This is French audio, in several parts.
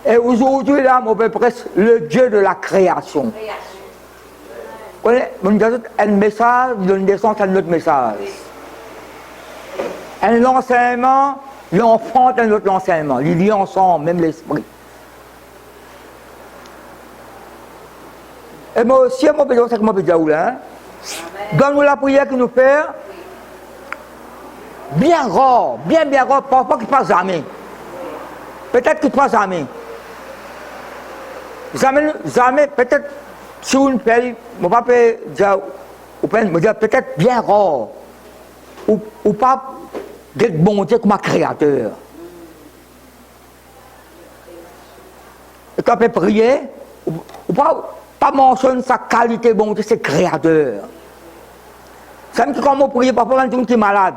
Et aujourd'hui, là, on peut presque le Dieu de la création. Vous voyez, un message donne naissance à notre message. Un enseignement, l'enfant est un autre enseignement. Ils lient ensemble, même l'esprit. Et moi aussi, moi, je sais que moi, je peux dire, donne-nous la prière que nous faisons, bien rare, bien rare, parfois qu'il ne passe jamais. Peut-être qu'il ne passe jamais. Jamais, peut-être, si on paye, mon papa dire, peut-être bien rare, ou pas d'être bon Dieu comme un créateur. Et quand on peut prier, ou pas mentionner sa qualité bon Dieu, c'est créateur. C'est même quand on prie, parfois quand on est malade.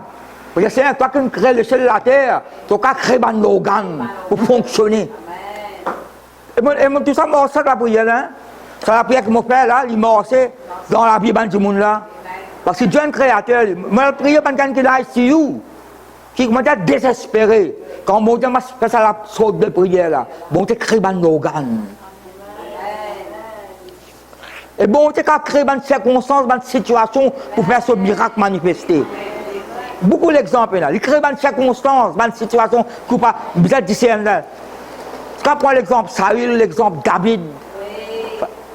Parce que c'est toi qui crée le ciel et la terre, tu as créé un organe pour fonctionner. Et tout ça, c'est la prière là. C'est la prière que je fais là, il est dans la Bible du monde là. Parce que Dieu est un créateur. Moi, je prie pour quelqu'un qui est là ici, qui commence à désespérer. Quand mon Dieu m'a fait ça, la sorte de prière là, bon Dieu crée un organe. Et bon Dieu a créé une circonstance, une situation pour faire ce miracle manifester. Beaucoup d'exemples là. Il crée une circonstance, une situation pour pas bien discerner. Quand on prend l'exemple Saül, l'exemple David,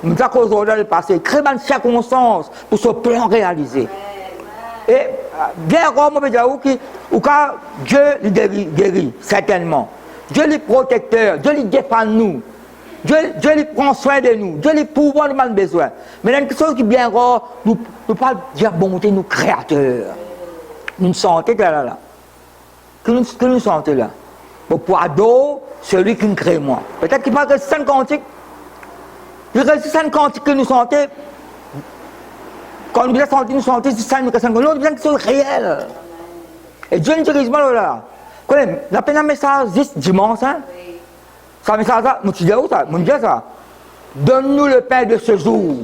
nous avons aujourd'hui le passé, crée une circonstance pour ce plan réalisé. Et bien rarement, Dieu le guérit, certainement. Dieu est protecteur, Dieu le défend nous. Dieu lui prend soin de nous, Dieu lui pourvoit de nos besoins. Mais il y a quelque chose qui est bien rare, nous ne pas dire bonté, nous créateurs. Nous sentons là. Que nous sentons là. Pour ado, celui qui nous crée moi. Peut-être qu'il parle de 5 cantiques. Il reste 5 cantiques que nous sentons. Quand nous sentons, c'est 5 cantiques. Nous avons quelque chose de réel. Et Dieu nous dirige mal là. La peine un message dimanche, hein? Ça message là, nous disons ça, nous disons ça. Donne-nous le pain de ce jour.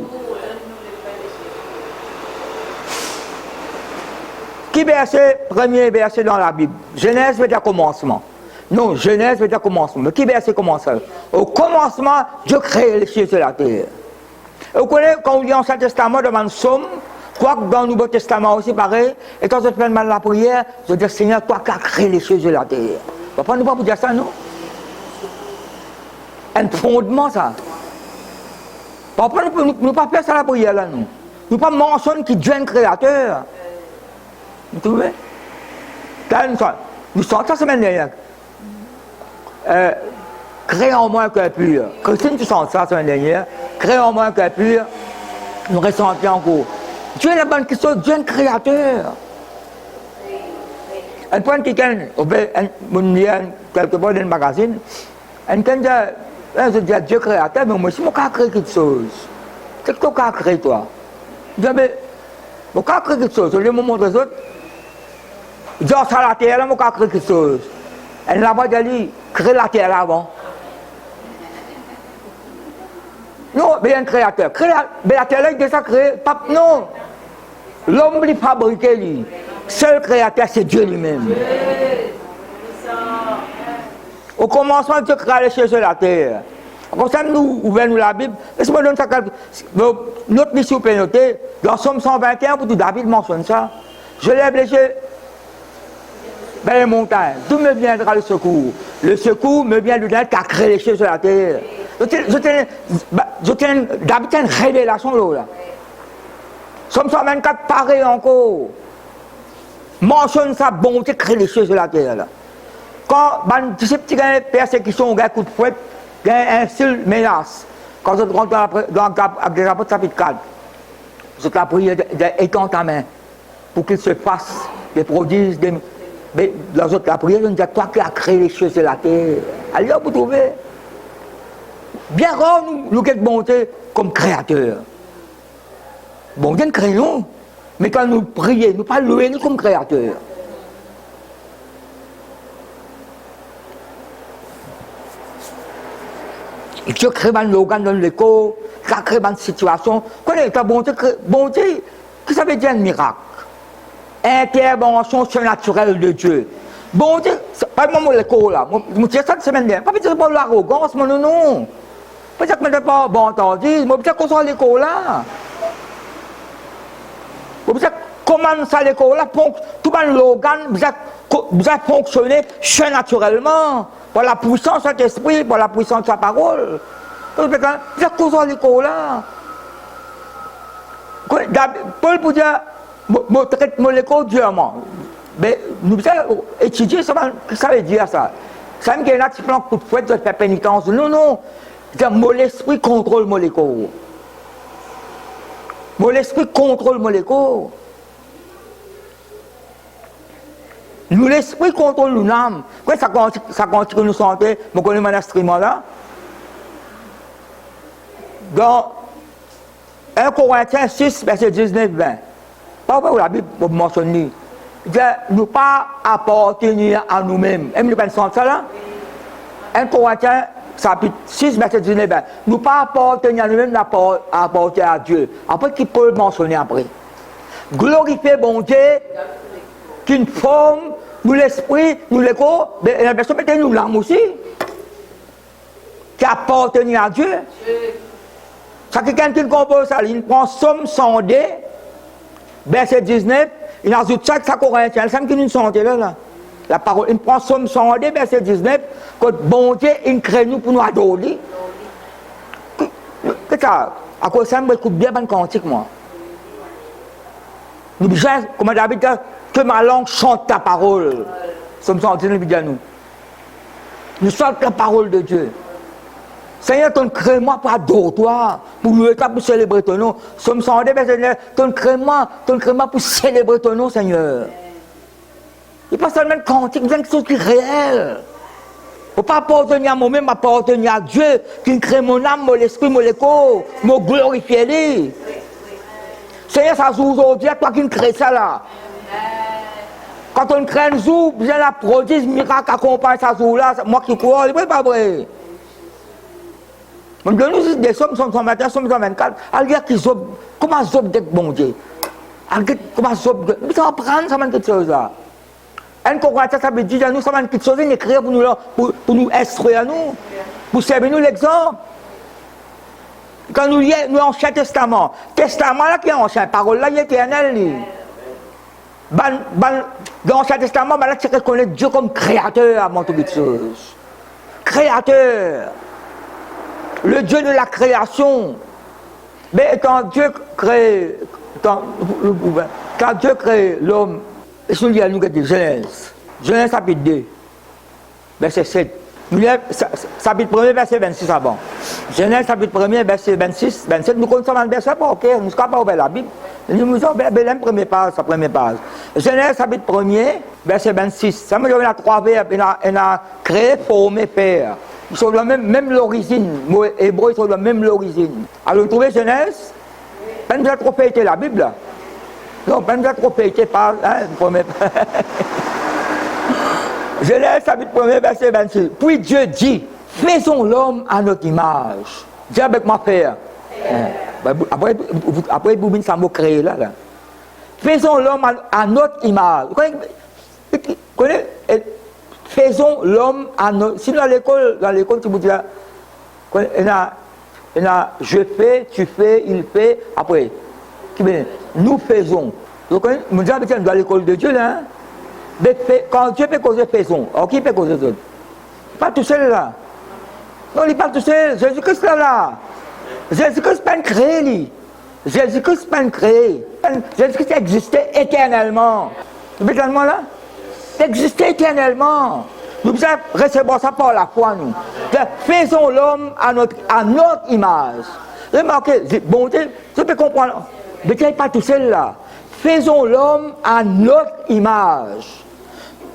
Qui verset, premier verset dans la Bible? Genèse veut dire commencement. Non, Genèse veut dire commencement. Mais qui verset commence? Au commencement, Dieu crée les cieux et la terre. Et vous connaissez, quand on lit l'Ancien Testament devant le Somme, quoique dans le Nouveau Testament aussi pareil, et quand je fais mal la prière, je dis Seigneur, toi qui as créé les cieux et la terre. Vous ne pouvez pas vous dire ça, non? Un fondement, ça. Pourquoi nous ne pouvons pas faire ça la prière là, nous? Nous ne pouvons pas mentionner que Dieu est un créateur. Vous trouvez? Nous sommes la semaine dernière. Créez en moi un cœur pur. Christine, tu sens ça la semaine dernière. Créez en moi un cœur pur. Nous restons en pied en cours. Dieu est la bonne question, Dieu est un créateur. Un point qui est, quelque part dans le magazine, un point je dis à Dieu créateur, mais moi, si moi, je crée quelque chose, qu'est-ce que tu as créé, toi? Je dis, mais, je crée quelque chose, je lui montre aux autres. Je dis, ça, la terre, là, je crée quelque chose. Elle n'a pas dit, crée la terre avant. Non, mais il y a un créateur. Mais la terre, là, il est déjà créé. Non, l'homme l'a fabriqué, lui. Seul créateur, c'est Dieu lui-même. Au commencement, Dieu crée les cieux et la terre. Comme ça, nous ouvrons la Bible. Laissez-moi donner ça. Notre mission peut noter, dans Somme 121, pour tout David mentionne ça. Je lève les yeux vers les montagnes. D'où me viendra le secours? Le secours me vient du Dieu qui a créé les cieux et la terre. David a une révélation là. Somme 124, pareil encore. Mentionne sa bonté, crée les cieux et la terre. Là. Quand il y a une persécution, il y a un coup de fouet, il y a un style menace. Quand je rentre dans le rapport chapitre 4, je t'ai prié d'étends ta main pour qu'il se fasse des prodiges. Mais dans la prière, je dis toi qui as créé les cieux et la terre. Allez, vous trouvez. Bien rare, nous avons bonté comme créateur. Bon, Dieu nous créons, mais quand nous prions, nous pas louer nous comme créateurs. Et Dieu crée un organe dans l'écho, crée une situation. Connaissez la bonté, que ça veut dire un miracle? Intervention surnaturelle de Dieu. Bonté, Pas moi l'école là. Moi tiens ça semaine dernière. Pas dire pas l'arrogance, mon non. Pas dire que pas bon entendu. Moi dire qu'on soit l'école là. Moi dire comment ça l'école là tout le l'organe vous a fonctionné naturellement par la puissance de l'esprit, par la puissance de sa parole. Vous dire qu'on soit l'école là. Paul pour dire moi traite mon l'école durement. Mais nous devons étudier ça veut dire ça. Ça veut dire qu'il y a un petit plan pour faire pénitence. Non. Mon esprit contrôle mon écho. Mon esprit contrôle mon écho. Nous, l'esprit contrôle nous l'âme. Quand ça continue nous santé, je connais mon instrument là. Dans 1 Corinthiens 6, verset 19-20. Pas où la Bible mentionne. Nous pas appartenir à nous-mêmes. Et nous pensons ça là. 1 Corinthiens chapitre 6, verset 19. Nous pas appartenir à nous-mêmes, nous appartenir à Dieu. Après, qui peut le mentionner après? Glorifier bon Dieu, qu'une forme, nous l'esprit, nous l'écho, mais la personne peut nous l'âme aussi. Qui appartenir à Dieu. Ça, quelqu'un qui compose ça, il prend Somme 102, verset 19. Il ajoute ça Corinthiens, c'est qui nous santé là. La parole, il prend Somme 102, verset 19, que bon Dieu, il crée nous pour nous adorer. Qu'est-ce que ça? À cause de ça, je écoute bien le cantique, moi. Nous disons, comme David dit, que ma langue chante ta parole. Somme 102, nous disons, nous chantons la parole de Dieu. Seigneur, ton crée-moi pour adorer toi, pour louer toi, pour célébrer ton nom. Somme 102, verset 19, ton crée-moi pour célébrer ton nom, Seigneur. Il n'y a pas seulement de cantique, il y a quelque chose qui est réel. Il ne faut pas appartenir à moi-même, appartenir à Dieu, qui crée mon âme, mon esprit, mon écho, mon glorifier. Seigneur, ça joue aujourd'hui, toi qui crée ça là. Quand on crée un jour, bien la prodige, miracle accompagne ça jour là, moi qui crois, c'est pas vrai. On donne nous des sommes 121, sommes 124. Alors, comment Zob d'être bon Dieu? Comment Zob. Mais ça va prendre, ça m'a quelque chose là. Un Corinthiens, ça veut dire, nous, ça m'a quelque chose, il écrit pour nous instruire, nous, pour servir nous l'exemple. Quand nous lisons l'Ancien Testament, Testament là qui est ancien, parole là, il est éternel. Dans l'Ancien Testament, là, tu reconnais Dieu comme créateur avant toute chose. Créateur. Le Dieu de la création. Mais quand Dieu crée l'homme, et je lis à nous de Genèse chapitre 2, verset 7. Nous lisons chapitre 1, verset 26 avant. Genèse chapitre 1, verset 26, 27. Nous connaissons le verset, ok, nous ne sommes pas ouvert la Bible. Nous avons la première page, sa première page. Genèse chapitre 1, verset 26. Ça me dit qu'il y a trois verbes, il a créé, formé, faire. Ils sont de la même l'origine. Les mots hébreux sont de la même l'origine. Alors, vous trouvez Genèse? Pas nous a trop fêté la Bible. Non, pas nous a trop fêté par. Genèse chapitre 1, verset 26. Puis Dieu dit, faisons l'homme à notre image. Dis avec ma frère. Après, vous venez ça mot créé là. Faisons l'homme à notre image. Vous connaissez? Faisons l'homme à notre... Sinon, dans l'école, tu vous dis là, je fais, tu fais, il fait, après, nous faisons. Vous connaissez, nous disons, dans l'école de Dieu, là, hein? Quand Dieu fait causer, faisons. Alors, qui fait causer d'autres? Pas tout seul, là. Non, il n'est pas tout seul. Jésus-Christ, là. Jésus-Christ, pas créé, Jésus-Christ, pas créé. Jésus-Christ existait éternellement. Vous voyez éternellement, là? Exister éternellement. Nous devons recevoir ça par la foi, nous. Faisons l'homme à notre image. Remarquez, bon Dieu, je peux comprendre. Mais tu n'es pas tout seul là. Faisons l'homme à notre image,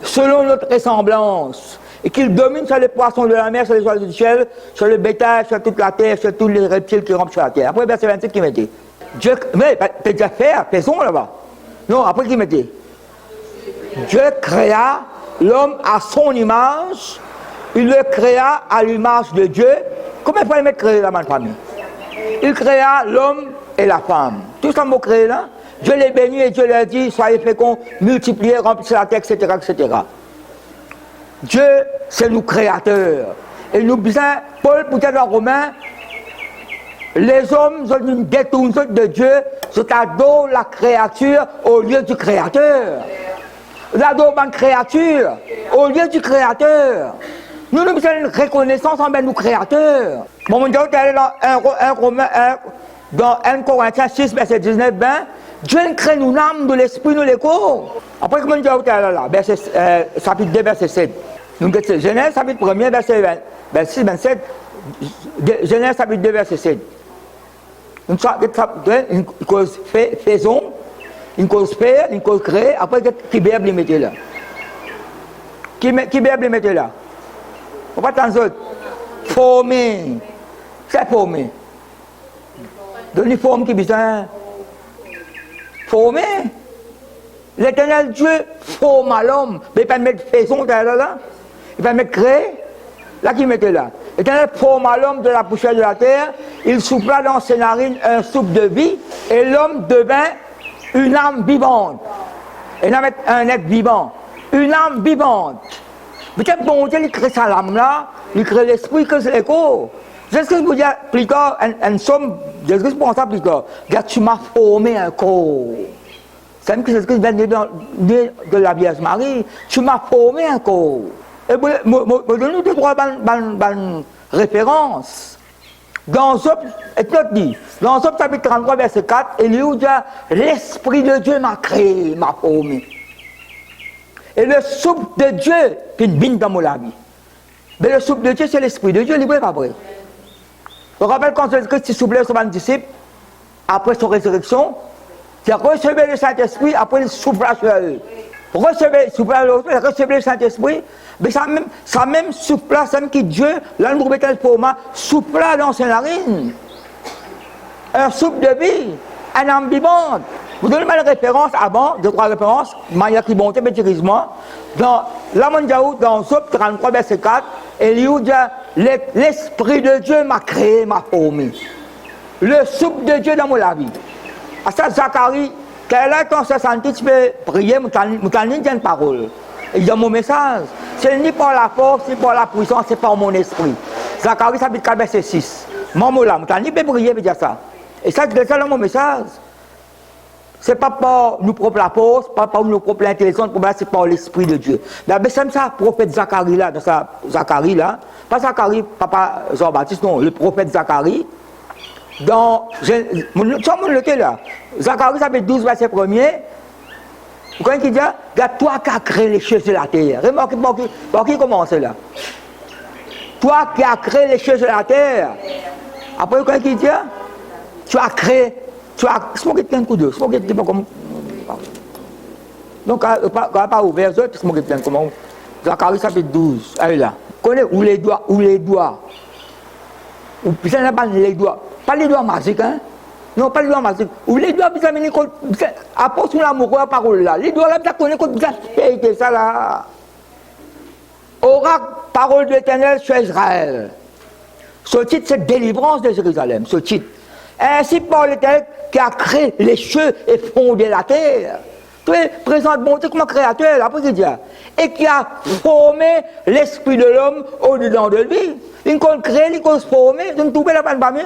selon notre ressemblance, et qu'il domine sur les poissons de la mer, sur les oiseaux du ciel, sur le bétail, sur toute la terre, sur tous les reptiles qui rampent sur la terre. Après, verset 27 qui mettait. Dieu, mais tu déjà faire, faisons là-bas. Non, après qui mettait. Dieu créa l'homme à son image, il le créa à l'image de Dieu. Comment il fallait créer la famille? Il créa l'homme et la femme. Tout ça mot créé là. Dieu les bénit et Dieu leur dit, soyez féconds, multipliez, remplissez la terre, etc., etc. Dieu, c'est nous créateurs. Et nous besoin, Paul, pour dire dans Romains, les hommes ont détourné de Dieu, c'est adorent la créature au lieu du créateur. Ils adorent la créature au lieu du créateur. Nous avons besoin d'une reconnaissance envers nos créateurs. Bon, on dit dans 1 Corinthiens 6, verset 19, Dieu crée nous l'âme de l'esprit, nous l'écho. Après, comment on dit là, chapitre 2, verset 7. Donc, c'est Genèse, chapitre 1, verset 26, 27. Genèse, chapitre 2, verset 7. Une cause faisons, une cause faire, une cause créer, après, qui verbe les mettre là? Qui verbe les mettre là? On va t'en dire, former. C'est former. Donner forme qui besoin. Former. L'éternel Dieu forme l'homme. Mais il ne peut pas mettre faisons là. Il ne peut pas mettre créer. Là qui mettait là. L'éternel forma l'homme de la poussière de la terre. Il souffla dans ses narines un souffle de vie. Et l'homme devint une âme vivante. Et là, un être vivant. Une âme vivante. Peut-être bon Dieu, il crée sa âme là, il crée l'esprit, que c'est l'écho. Jésus vous dit plus tard, en somme, Jésus pense ça plus tard. Tu m'as formé un corps. C'est même que Jésus vient de la Vierge Marie. Tu m'as formé un corps. Et je donne nous deux, trois bonnes références. Dans Job, dans Job chapitre 33, verset 4, il dit l'Esprit de Dieu m'a créé, m'a formé. Et le souffle de Dieu, puis une bine dans mon vie. Mais le souffle de Dieu, c'est l'Esprit de Dieu, il n'est pas vrai. Je rappelle quand Jésus-Christ soufflait sur les disciples, après sa résurrection, il a reçu le Saint-Esprit, après il souffla sur eux. Recevez le Saint-Esprit, mais ça même souffla, ça même qui Dieu, là nous mettons le format, souffla dans ses narines. Un souffle de vie, un âme vivante. Vous donnez mal référence avant, deux, trois références, Maya qui montait, bêtisement. Dans l'Amandiaou, dans Job 33, verset 4, Eliou dit l'Esprit de Dieu m'a créé, m'a formé. Le souffle de Dieu dans mon vie. À ça, Zacharie, quel est ton 60, tu peux prier, je t'en une parole. Il y a mon message. C'est ni par la force, ni par la puissance, c'est par mon esprit. Zacharie, chapitre 4, verset 6. Mon là, je peux prier, je dire ça. Et ça, c'est ça mon message. Ce n'est pas par nos propres la force, pas par nos propres intelligence, c'est par l'Esprit de Dieu. Mais c'est ça, le prophète Zacharie là, Zacharie là, pas Zacharie, papa Jean-Baptiste, non, le prophète Zacharie, dans, tout le monde était là, Zacharie, ça fait 12 versets premiers, vous connaissez qui dit, toi qui as créé les choses de la terre. Remarquez par qui commence là. Toi qui as créé les choses de la terre. Après, vous connaissez qui dit, tu as créé. Tu as. C'est moi qui te un coup d'eau. C'est moi qui te pas comme. Donc, quand on n'a pas ouvert, c'est moi qui te comment. Zacharie chapitre 12. Allez là. Connais où les doigts. Ou ça n'a pas les doigts. Pas les doigts magiques, hein. Non, pas les doigts magiques. Ou les doigts, vous avez apporte l'amour de la parole là. Les doigts là, vous connaissez quand vous avez ça là. Oracle, parole de l'Éternel sur Israël. Ce titre, c'est délivrance de Jérusalem. Ce titre. Ainsi par l'Éternel qui a créé les cieux et fondé la terre. Tu es présent de bonté comme créateur, après il dit. Et qui a formé l'esprit de l'homme au-dedans de lui. Il a créé, il a formé, il a trouvé la bonne famille.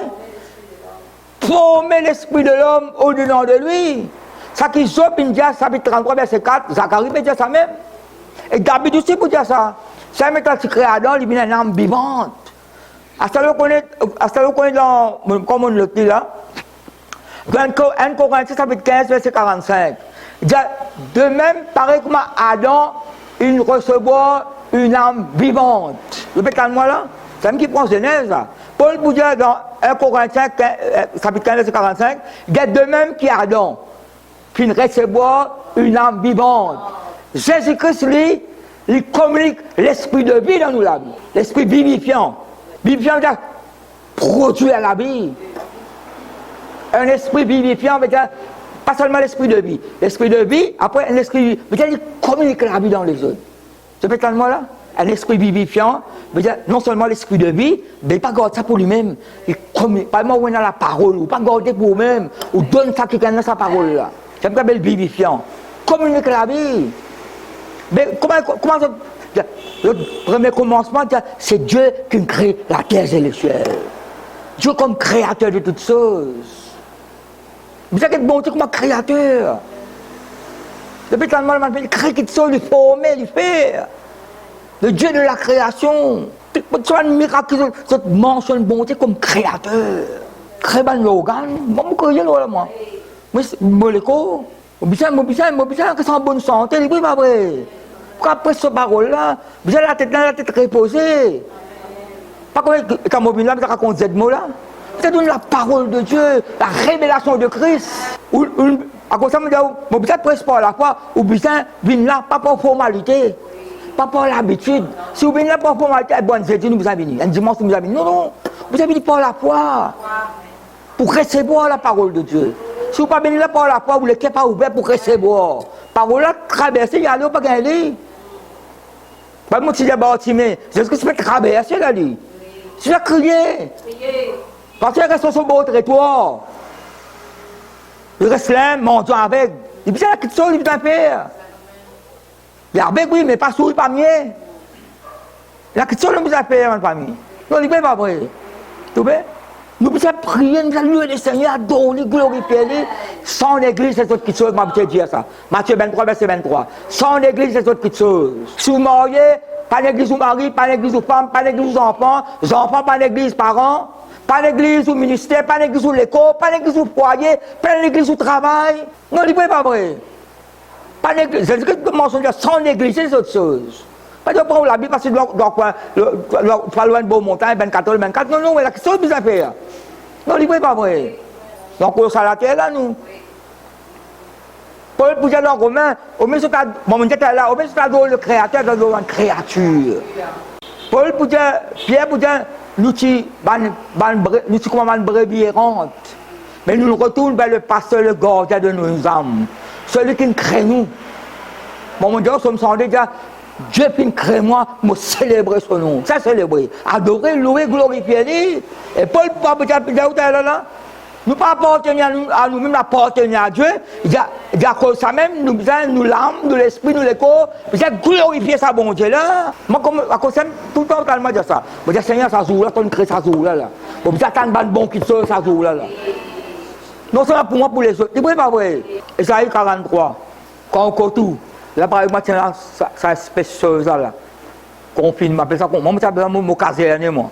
Former l'esprit de l'homme au-dedans de lui. Ça qui Job, il dit, chapitre 33, verset 4, Zacharie peut dire ça même. Et David aussi peut dire ça. C'est maintenant qui crée Adam, il devient une âme vivante. À ce qu'on connaît dans, comme on le dit là, 1 Corinthiens chapitre 15, verset 45. De même, pareil comme Adam, il recevoir une âme vivante. Répète-moi là, c'est même qui prend Genèse là. Paul vous dit dans 1 Corinthiens chapitre 15, verset 45, de même qu'Adam, qu'il recevoir une âme vivante. Jésus-Christ, lui, il communique l'esprit de vie dans nous là, l'esprit vivifiant. Vivifiant veut dire produire la vie. Un esprit vivifiant veut dire pas seulement l'esprit de vie. L'esprit de vie, après un esprit veut dire il communique la vie dans les autres. Tu peux entendre moi là? Un esprit vivifiant veut dire non seulement l'esprit de vie, mais il pas garder ça pour lui-même. Il communique, pas moi dans la parole, ou pas garder pour lui-même, ou donne ça quelqu'un dans sa parole là. C'est un peu vivifiant. Communique la vie. Mais comment Le premier commencement, c'est Dieu qui crée la terre et les cieux. Dieu comme créateur de toutes choses. Vous avez bon Dieu comme créateur. Depuis tant de temps, il crée quelque chose, il forme, il fait. Le Dieu de la création. Tu as un miracle qui mentionne bon Dieu comme créateur. Crée un organe. Moi, je crée là, moi. Mais molécule. Je suis en bonne santé, il n'est pas vrai. Après ce parole-là, vous avez la tête reposée. Pas comme quand je là, je raconte cette mot-là. C'est la parole de Dieu, la révélation de Christ. À cause de ça, je suis presque pas à la fois, ou bien venir là, pas pour formalité, pas pour l'habitude. Si vous venez là pour formalité, bonne jeudi, nous vous avez venu. Un dimanche, nous vous avez venu. Non, non, vous avez venu pour la foi, pour recevoir la parole de Dieu. Si vous ne pas venir là pour la foi, vous ne l'êtes pas ouvert pour recevoir. Parole là, traverser, il y a l'eau, pas gagner. Pas mon petit Bartimée, c'est ce que tu peux traverser là, lui. Tu vas crier. Parce qu'il reste sur votre territoire. Il reste là, mendiant avec. Il dit, quelque chose, il vient faire. Il y a avec, oui, mais pas sourire, pas mieux. Il y a quelque chose, il vient faire, ma famille. Non, il n'est pas vrai. Tout bien? Nous pouvons prier, nous allons louer le Seigneur, adorer, glorifier. Sans l'église, c'est autre chose, je vais dire ça. Matthieu 23, verset 23. Sans l'église, c'est autre chose. Si vous mariez, pas l'église aux maris, pas l'église aux femmes, pas l'église aux enfants, pas l'église parents, pas l'église au ministère, pas l'église au l'école, pas l'église au foyer, pas l'église au travail. Non, il n'est pas vrai. Pas l'église, c'est ce que je mentionne, sans l'église, c'est autre chose. Pas de prendre la Bible parce que pas loin de Beaumontagne, 24 non, non, il y a quelque chose de faire. Non, il n'est pas vrai. Donc, on s'est à la terre là, nous. Paul pour dire dans Romain, au moins, c'est là, au moins, c'est le créateur de la créature. Paul pour dire, Pierre pour dire, nous sommes comme une brebis errante. Mais nous retournons vers le pasteur, le gardien de nos âmes. Celui qui nous crée nous. Bon, mon Dieu, nous sommes déjà. Dieu qui crée moi, me célébrer son nom. Ça célébrer. Adorer, louer, glorifier. Et Paul ne peut pas dire là. Nous pas appartenir à nous-mêmes, appartenir à Dieu. Il y a cause ça même, nous nous l'âme, nous l'esprit, nous le corps. Nous avons glorifier sa bon Dieu là. Moi, comme à cause ça, tout le temps, je me dis ça. Je dis Seigneur, ça joue là, tu crées ça joue là. Je dis attends, bon qui sort, ça joue là. Non seulement pour moi, pour les autres. C'est vrai, pas vrai. Esaïe 43, quand on court. Là, par exemple, tiens, ça espèce de chose là. Confinement, appelle ça confinement. Moi, je m'appelle mon caserne, moi.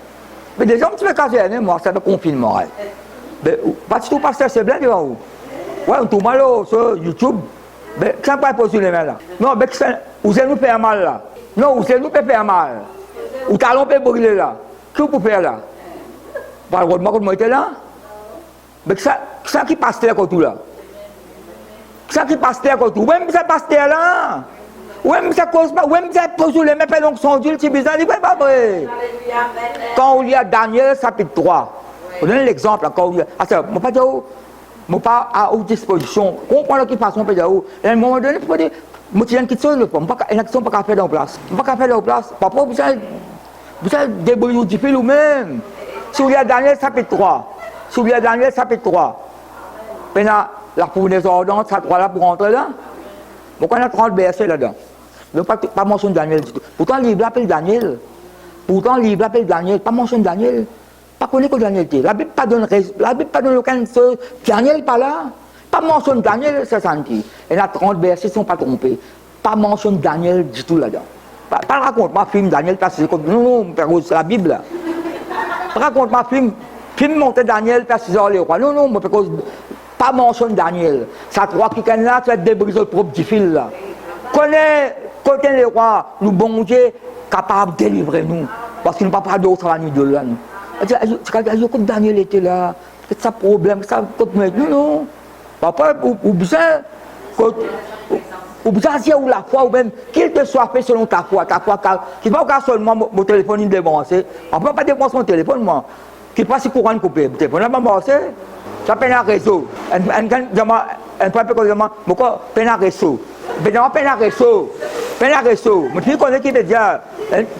Mais déjà, je me caserne, moi, ça fait confinement. Mais, pas du tout, pasteur, c'est bien, devant vous. Ouais, on tourne mal sur YouTube. Mais, ça pas poser les mains là. Non, mais, vous allez nous faire mal là. Non, vous allez nous faire mal. Ou talons peut brûler là. Qu'est-ce que vous faire là? Par le moi, quand moi j'étais là. Mais, ça qui passe là, comme tout là. Ça qui passe terre comme tout. Oui, mais ça passe terre là. Oui, mais ça cause pas. Oui, mais ça pose les mains, donc son Dieu, c'est bizarre. Il n'est pas vrai. Quand on lit à Daniel, chapitre 3, on donne l'exemple. Quand on lit. Ah, ça, je ne pas à haute disposition. Comprends qui façon, peut dire. À un moment donné, je peux dire, je tiens quelque chose, je ne peux pas faire dans place. Je ne peux pas faire dans place. Papa, vous avez débrouillé du fil ou même. Si vous lit à Daniel, chapitre 3. Si vous lit à Daniel, chapitre 3. La fournaise ardente, ça trois là pour rentrer là. Donc on a 30 versets là-dedans. Donc pas mention de Daniel du tout. Pourtant le livre l'appelle Daniel. Pas mention de Daniel. Pas connaître que Daniel était. La Bible pas donne aucun chose. Daniel pas là. Pas mention de Daniel, c'est senti. Et là 30 versets ne sont pas trompés. Pas mention de Daniel du tout là-dedans. Pas raconte-moi film Daniel parce que non, c'est la Bible là. Raconte-moi film monter Daniel parce que les rois. Non, pas mention de Daniel. Ça croit qu'il y a là, tu vas débriser le propre du fil là. Connais les rois, nous bon Dieu, capable de délivrer nous. Parce qu'il n'y a pas d'autre à nous de là. Comme Daniel était là, c'est ça problème, ça non. Papa, ou bien, ou la foi, ou même, qu'il te soit fait selon ta foi, qui va pas seulement mon téléphone il débranché. On ne peut pas dépenser mon téléphone, moi. Qui passe le courant coupé, mon téléphone n'a pas débranché. Ça peine un réseau. Un peu comme ça, pourquoi peine un réseau? Peine un réseau. Mais tu connais qui veut dire,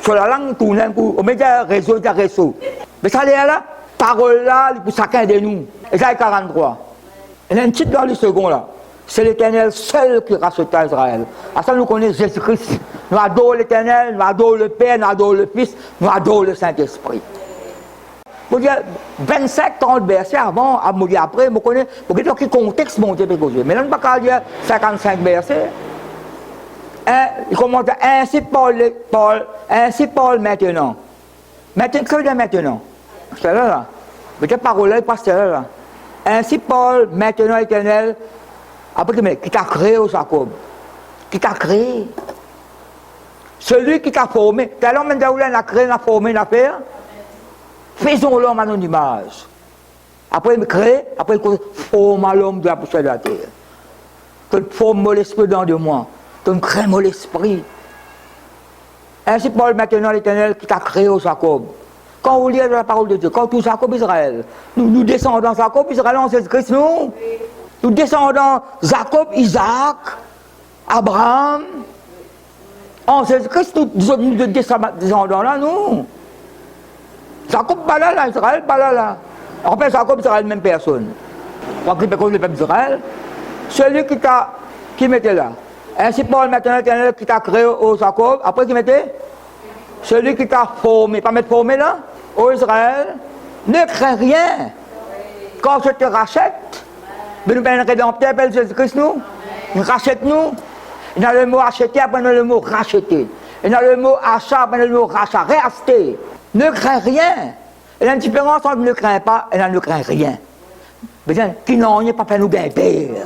sur la langue tourne, on met un réseau, un réseau. Mais ça, là, parole là, pour chacun de nous. Et ça, 43. Il y a un titre dans le second là. C'est l'Éternel seul qui racheta Israël. À ça, nous connaissons Jésus-Christ. Nous adorons l'Éternel, nous adorons le Père, nous adorons le Fils, nous adorons le Saint-Esprit. Pour dire 25-30 versets avant, à mourir après, je connais, pour dire quel contexte mon Dieu peut causer. Mais là, on ne peut pas dire 55 versets. Il commence à ainsi Paul maintenant. Maintenant, qu'est-ce que ça veut dire maintenant? C'est là. Peut-être parole là, pas là. Ainsi Paul, maintenant l'Éternel, après qui t'a créé au Jacob. Qui t'a créé. Celui qui t'a formé. T'as l'homme où il a créé, il a formé, il a fait. Faisons l'homme à notre image. Après il crée, après il forme l'homme de la poussière de la terre. Tu formes l'esprit dans de moi. Tu crées l'esprit. Ainsi Paul, maintenant l'Éternel qui t'a créé au Jacob. Quand vous lisez la parole de Dieu, quand tout Jacob Israël, nous descendons Jacob Israël en Jésus-Christ, nous descendons Jacob, Isaac, Abraham, en Jésus-Christ, nous descendons là, nous. Jacob pas là, Israël pas là. En fait, Jacob Israël, même personne. Quand il peut le peuple d'Israël, celui qui mettait là. Ainsi Paul maintenant l'Éternel qui t'a créé au Jacob, après qui mettait celui qui t'a formé, pas mettre formé là, au Israël, ne crains rien. Quand je te rachète, mais nous avons un rédempteur, appelle Jésus-Christ, nous rachète nous. Il y a le mot acheter, après le mot racheter. Il y a le mot achat, après le mot rachat, réacheter. Ne crains rien. Il y a une différence entre ne crains pas et ne crains rien. Mais qui n'en est pas fait nous gagner père.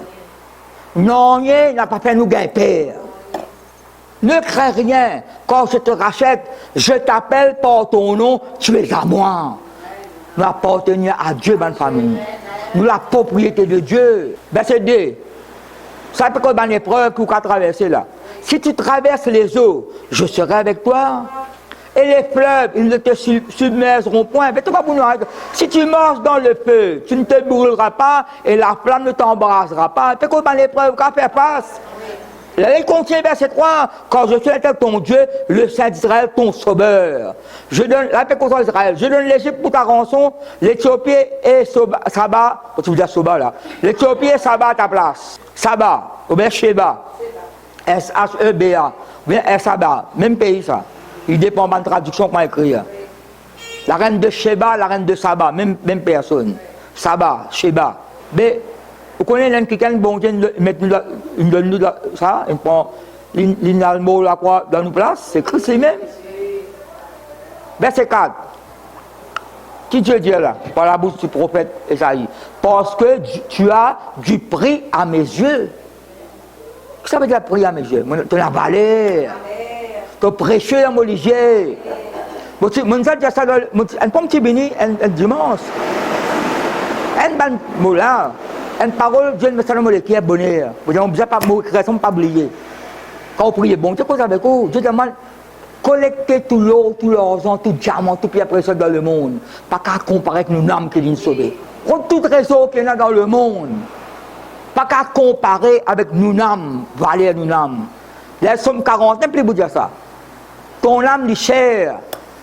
Non, il n'a pas fait nous gagner père. Ne crains rien. Quand je te rachète, je t'appelle par ton nom, tu es à moi. Nous appartenons à Dieu, bonne famille. Nous la propriété de Dieu. Verset 2. Ça peut être une épreuve que tu as traversé là. Si tu traverses les eaux, je serai avec toi. Et les fleuves, ils ne te submergeront point. Mais pour nous, si tu marches dans le feu, tu ne te brûleras pas et la flamme ne t'embrasera pas. C'est comme l'épreuve qu'a fait face. Là, il contient verset 3. Quand je suis avec ton Dieu, le Saint d'Israël, ton sauveur. Je donne, là, contre Israël, je donne l'Égypte pour ta rançon, l'Éthiopie et Saba, tu veux dire Soba là. L'Éthiopie et Saba à ta place. Saba, ou bien Sheba. S-H-E-B-A. Ou bien S-Saba. Même pays ça. Il dépend de la traduction qu'on a écrit. La reine de Sheba, la reine de Saba, même personne. Saba, Sheba. Mais, vous connaissez l'un quelqu'un bon Dieu il donne nous ça, il prend l'inalmo la croix dans nos places, c'est Christ lui-même. Verset 4. Qui Dieu dit là, par la bouche du prophète Esaïe? Parce que tu as du prix à mes yeux. Qu'est-ce que ça veut dire prix à mes yeux? Tu as la valeur. Tu as prêché à mon ligier. Je dis ça dans un petit béni, un dimanche. Un bon mot là. Une parole, Dieu me salue qui est bonheur. Vous n'avez besoin de pas oublier. Quand vous priez, bon, tu sais quoi avec vous? Dieu demande collecter tout l'or, tout l'argent, tout diamant, tout pierre précieuse dans le monde. Pas qu'à comparer avec nos âmes qui viennent sauver. Prends tout trésor qu'il y a dans le monde. Pas qu'à comparer avec nos âmes, valeur nos âmes. Les sommes 40, n'importe vous dire ça. Ton âme est chère.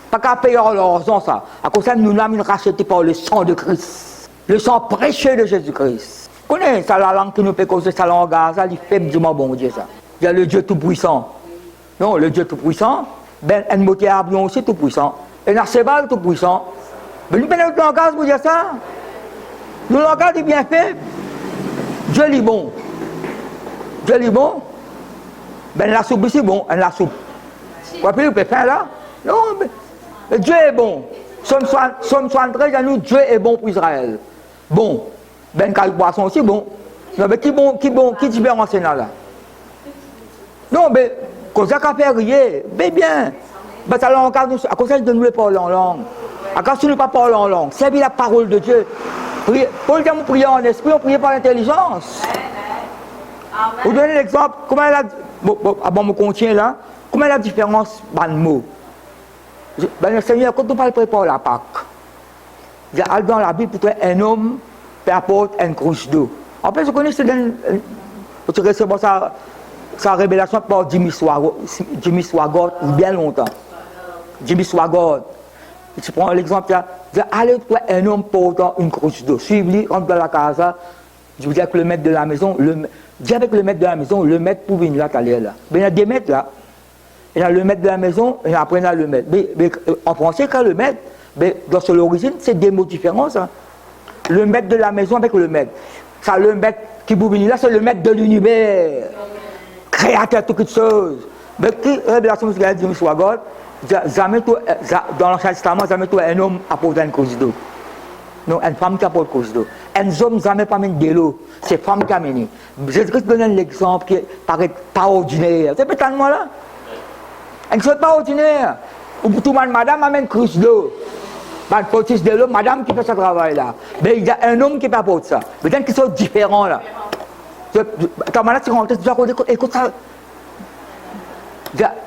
Pas qu'à payer l'argent, ça. À cause de nos âmes rachetées par le sang de Christ. Le sang précieux de Jésus-Christ. Vous connaissez ça, la langue qui nous fait causer sa langue, ça, il fait du bon Dieu, ça. Il y a le Dieu tout-puissant. Non, le Dieu tout-puissant, ben, un mot avion aussi tout-puissant. Un archeval tout-puissant. Mais nous prenons notre langage pour dire ça. Le langage est bien fait. Dieu est bon. Dieu est bon. Ben, la soupe ici, bon, la soupe. Vous voyez, vous pouvez faire là? Non, mais Dieu est bon. Somme 73, à nous, Dieu est bon pour Israël. Bon. Ben, quand poisson aussi, bon. Non, mais qui différence là? Non, mais, quand ça a fait rire, mais bien. Ben, ça langue, à cause de nous parler en langue. À cause de nous pas parler en langue. Servir la parole de Dieu. Pour le temps, on prie en esprit, on prie par l'intelligence. Vous donnez l'exemple, comment elle a. Bon, me contient là, comment est la différence dans le mot? Ben, le Seigneur, quand on parle préparer la Pâque, il y a dans la Bible, pour un homme peut apporter une couche d'eau. En fait, je connais, tu recevoir sa révélation par Jimmy Swaggart, bien longtemps. Jimmy Swaggart. Tu prends l'exemple là, allez trouver un homme portant une couche d'eau. Suivez-lui, rentre dans la casa, je vous dis avec le maître de la maison, dis avec le maître de la maison, le maître pour venir là, t'aller là. Ben, il y a des maîtres là. Il y a le maître de la maison, et après il y a le maître. Mais en français, quand le maître, mais dans son origine, c'est des mots différents, ça. Le maître de la maison avec le maître. Ça, le maître qui vous venez là, c'est le maître de l'univers. Créateur de toutes choses. Mais qui, révélation, ce qu'il a dit, jamais dans l'Ancien Testament, jamais un homme apporte une cause d'eau. Non, une femme qui apporte cause d'eau. Un homme jamais pas amène de l'eau. C'est une femme qui amène. Jésus-Christ donne un exemple qui paraît pas ordinaire. C'est peut-être moi là. Une chose pas ordinaire. Tout le monde, madame amène cause d'eau. Une petite de l'eau, madame qui fait ce travail là. Mais il y a un homme qui peut apporter ça. Peut-être qu'ils sont différents là. Quand malade, tu rentres, tu dis, écoute ça.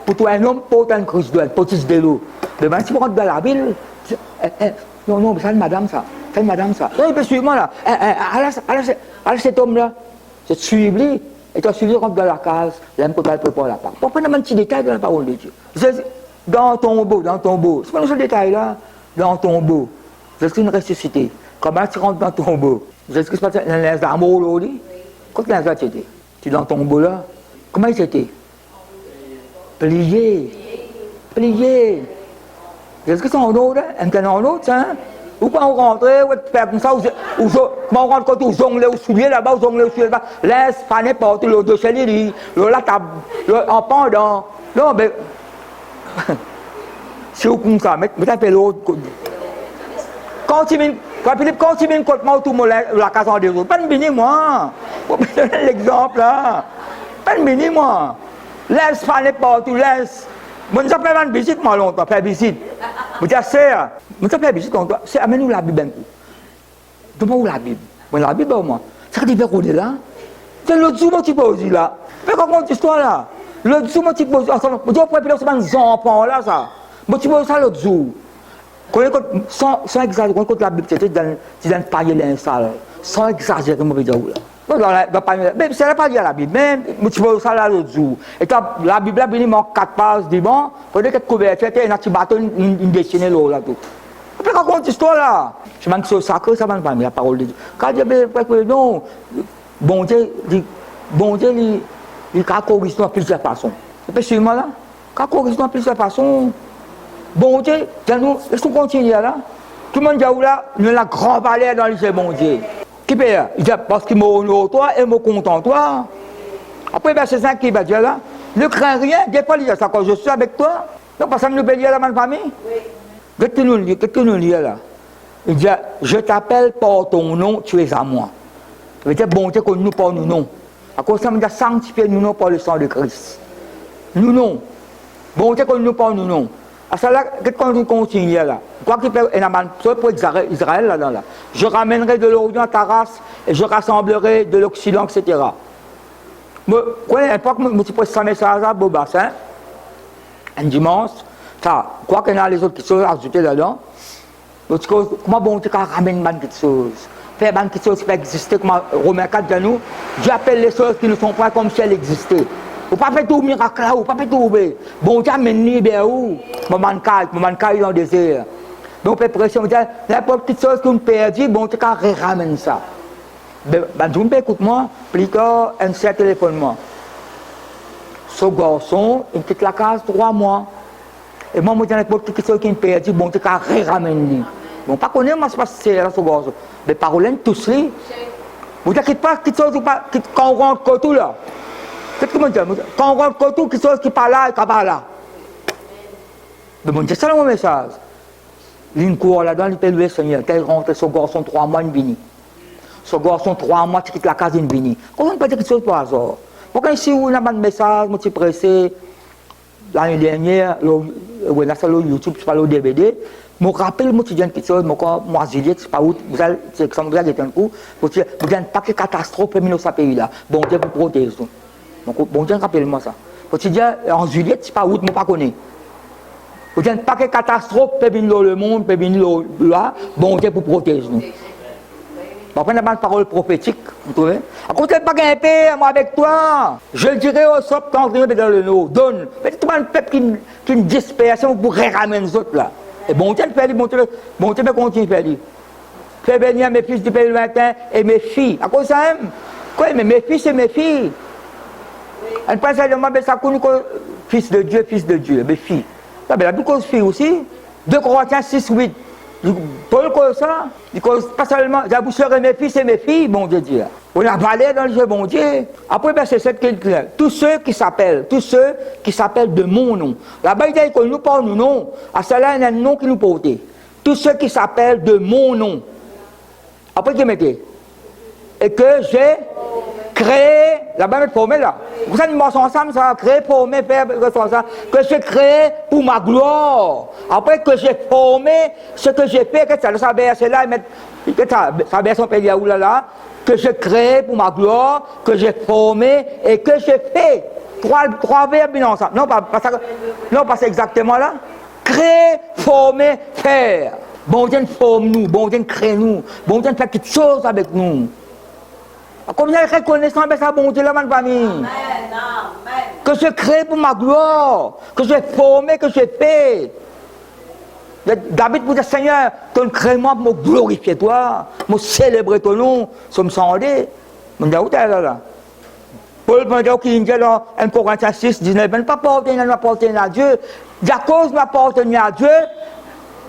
Pour toi, un homme porte une crise d'eau, une petite de l'eau. Mais si tu rentres dans la ville, non, c'est une madame ça. C'est une madame ça. Non, il peut suivre moi là. Alors cet homme-là, c'est suivre lui. Et tu as suivi, rentre dans la case, l'aime pour préparer la part. Pour prendre un petit détail de la parole de Dieu. Dans ton beau. C'est pas ce détail-là. Dans ton beau. Jésus-Christ est ressuscité. Comment tu rentres dans ton beau? Jésus-Christ est dans les amours aujourd'hui. Quand tu es tu es dans ton beau là. Comment il était? Plié. Jésus-Christ est en autre, un en autre, hein? Ou quand on rentre, ou faire comme ça, ou quand on rentre quand on jongle au soulier là-bas, laisse pas n'importe le de chez lui, la table, en pendant. Non, mais. C'est comme ça, mais tu fait l'autre. Quand tu viens contre moi, tout la case en des autres, pas de béni moi. Pour me donner l'exemple là. Pas de béni moi. Laisse pas n'importe où, laisse. Moi, je fais une visite, moi, longtemps, faire visite. Je dis, je fais visite longtemps. C'est amène-nous la Bible un coup. Donne-moi où la Bible. Moi, la Bible, moi. C'est quand tu veux rouler là. C'est l'autre jour, moi, tu peux aussi là. Fais comment cette histoire là. L'autre jour, moi, tu peux aussi. Je dis, on pourrait c'est des enfants là, ça. Moi, tu peux ça l'autre jour. Sans exagérer, quand la Bible, c'était dans le panier l'insal. Sans exagérer, moi, je veux dire, là. Mais c'est pas dire la Bible, mais tu vois ça là l'autre jour. Et la Bible a venu en 4 pages, dit bon, pour dire que couverture, il y a un petit bâton, une dessinée là tout. Après, raconte cette histoire là. Je manque sur le sacré, ça va pas la parole de Dieu. Quand Dieu dit non, bon Dieu, il corrige de plusieurs façons. Et puis, suivez-moi là, il corrige de plusieurs façons. Bon Dieu, laisse-nous continuer là. Tout le monde dit là, nous avons la grande valeur dans les bon Dieu. Qui peut il dit parce qu'il m'a honoré toi et m'a content toi. Après, verset 5 qui va dire là, ne crains rien, des fois il dit ça quand je suis avec toi. Non, parce que nous bénir la même famille. Qu'est-ce que nous lit là? Il dit, je t'appelle par ton nom, tu es à moi. Ça veut dire, bon Dieu, que nous par nous non. À cause de ça, il dit, sanctifier nous non par le sang de Christ. Nous non. Bon Dieu, que nous par nous non. À ça là, qu'est-ce qu'on continue là? Quoi qu'il fait un amant pour Israël là-dedans là. Je ramènerai de l'Orient ta race et je rassemblerai de l'Occident, etc. Mais, n'importe que je peux ça message à Bobassin, un dimanche, ça, quoi qu'il y a les autres qui sont ajoutés là-dedans, comment bon Dieu ramène quelque chose? Faire quelque chose qui peut exister, comme Romains 4 de nous, j'appelle les choses qui ne sont pas comme si elles existaient. Vous ne pouvez pas faire tout miracle là, vous ne pouvez pas tout trouver. Bon Dieu amène vers où? Moment caille dans le désert. Mais on peut presser, on dit, n'importe quelle chose qu'on perd, bon Dieu ramène ça. Ben, je me écoute-moi, plus tard, un certain téléphone-moi. Ce garçon, il quitte la case 3 mois. Et moi, je dis, n'importe quelle chose qu'on perd, bon Dieu ramène. Bon, pas connaître, moi, c'est pas c'est là, ce garçon. Mais parole, tous les. Vous dites, pas quelque chose, quand on rentre tout là. Qu'est-ce que je dis? Quand on rentre tout, quelque chose qui parle là et qui parle là. Mais bon, c'est ça mon message. L'une court là-dedans, il peut louer le Seigneur. Qu'elle rentre, ce garçon 3 mois, il vient. Ce garçon 3 mois, tu quittes la case, il vient. On ne peut pas dire quelque chose par hasard. Pourquoi ici, on a un message, je suis pressé. L'année dernière, on a sur YouTube, je parle au DVD. Je me rappelle, je dis quelque chose, moi, Juliette, je ne sais pas où, vous allez, c'est un coup, vous dites, vous avez pas de catastrophe dans ce pays-là. Bon Dieu vous protège. Bon Dieu, rappelle-moi ça. Vous dites, en Juliette, je ne sais pas où, je ne pas connais. Vous dites, pas de catastrophe peut venir dans le monde, peut venir là, bon Dieu vous protège nous. Après, on a une parole prophétique, vous trouvez? À côté de pas gagner paix, moi avec toi. Je le dirai au sop quand on est dans le nord. Donne. Mais tout le monde peuple qui une dispersion pour ramener les autres là. Et bon Dieu fait, bon Dieu continue de faire. Fais venir mes fils du pays lointain et mes filles. À cause de ça, quoi, mais mes fils et mes filles. Elle pense seulement, mais ça connaît fils de Dieu, mais fille. La Bible cause fille aussi. 2 Corinthiens 6, 8. Paul cause ça. Il cause pas seulement, vous serez mes fils et mes filles, bon Dieu dit. On a parlé dans le jeu, bon Dieu. Après, verset 7, tous ceux qui s'appellent de mon nom. Là-bas, il dit que nous pas nous nom. À cela, il y a un nom qui nous porte. Tous ceux qui s'appellent de mon nom. Après, qu'il mettez. Et que j'ai créé, là-bas, mettre formé là. Vous savez, nous ensemble, ça a créé, formé, faire, ça. Que j'ai créé pour ma gloire. Après que j'ai formé, ce que j'ai fait, que ça verset là, ça verset son pays là, que j'ai créé pour ma gloire, que j'ai formé et que j'ai fait. Trois verbes ensemble. Non, pas exactement là. Créer, former, faire. Bon Dieu forme nous, bon Dieu crée nous, bon Dieu fait quelque chose avec nous. Comme il y a reconnaissance avec ça, bon Dieu, là, ma famille. Amen, amen. Que je crée pour ma gloire, que j'ai formé, que j'ai fait. David pour dire, Seigneur, ton créement pour me glorifier toi, me célébrer ton nom, ça me semble. Je me dis, où t'es là? Paul me dit, qu'il dit dans 1 Corinthiens 6, 19, je ne pas appartenir à Dieu. À cause m'appartenir à Dieu,